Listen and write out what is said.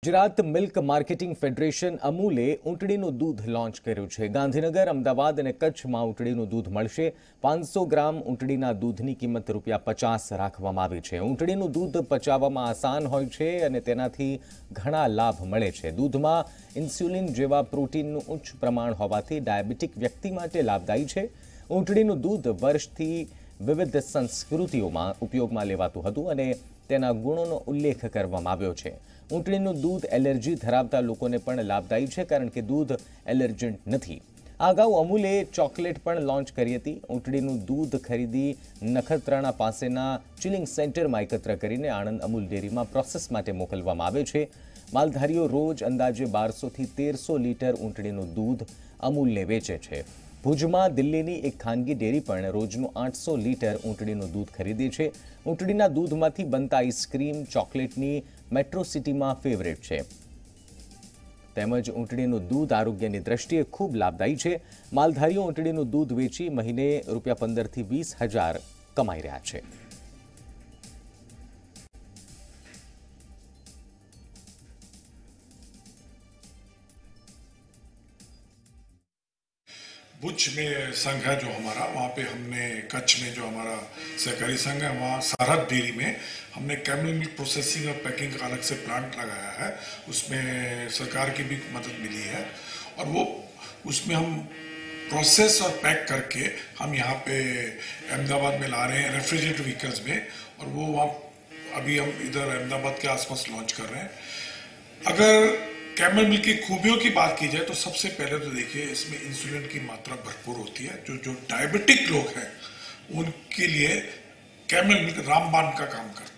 Gujarat milk marketing federation અમૂલે ઊંટડીનું દૂધ launch કર્યું છે। ગાંધીનગર, અમદાવાદ અને કચ્છમાં ઊંટડીનું દૂધ મળશે। 500 ગ્રામ ઊંટડીના દૂધની કિંમત ₹50 રાખવામાં આવી છે। ઊંટડીનું દૂધ પચાવવામાં આસાન હોય છે અને તેનાથી ઘણા લાભ મળે છે। દૂધમાં ઇન્સ્યુલિન જેવા પ્રોટીનનું ઉચ્ચ પ્રમાણ હોવાથી ડાયાબિટીક વ્યક્તિ માટે લાભદાયી છે। ઊંટડીનું દૂધ વર્ષથી વિવિધ સંસ્કૃતિઓમાં ઉપયોગમાં લેવાતું હતું અને તેના ગુણોનો ઉલ્લેખ કરવામાં આવ્યો છે। ઊંટડીનું દૂધ એલર્જી ધરાવતા લોકોને પણ લાભદાયી છે કારણ કે દૂધ એલર્જન્ટ નથી। આ અગાઉ અમૂલે ચોકલેટ પણ લોન્ચ કરી હતી। ઊંટડીનું દૂધ ખરીદી નખત્રાણા પાસેના ચિલિંગ સેન્ટરમાં એકત્ર કરીને આણંદ અમૂલ ડેરીમાં પ્રોસેસ માટે મોકલવામાં આવે છે। માલધારીઓ રોજ અંદાજે 1200થી 1300 લીટર ઊંટડીનું દૂધ અમૂલને વેચે છે। ભુજમાં દિલ્હીની એક ખાનગી ડેરી પણ રોજનું 800 લીટર ઊંટડીનું દૂધ ખરીદે છે। ઊંટડીના દૂધમાંથી બનતા આઈસ્ક્રીમ ચોકલેટની મેટ્રો સિટીમાં ફેવરેટ છે। તેમજ ઊંટડીનું દૂધ આરોગ્યની દ્રષ્ટિએ ખૂબ લાભદાયી છે। માલધારીઓ ઊંટડીનું દૂધ વેચી મહિને ₹15,000થી ₹20,000 કમાઈ રહ્યા છે। भुज में संघ है जो हमारा, वहाँ पे हमने कच्छ में जो हमारा सहकारी संघ है वहाँ सरहद डेयरी में हमने कैमल मिल्क प्रोसेसिंग और पैकिंग का अलग से प्लांट लगाया है। उसमें सरकार की भी मदद मिली है और वो उसमें हम प्रोसेस और पैक करके हम यहाँ पे अहमदाबाद में ला रहे हैं रेफ्रिजरेटर व्हीकल्स में, और वो वहाँ अभी हम इधर अहमदाबाद के आसपास लॉन्च कर रहे हैं। अगर कैमल मिल्क की खूबियों की बात की जाए तो सबसे पहले तो देखिए इसमें इंसुलिन की मात्रा भरपूर होती है। जो डायबिटिक लोग हैं उनके लिए कैमल मिल्क रामबाण का काम करता है।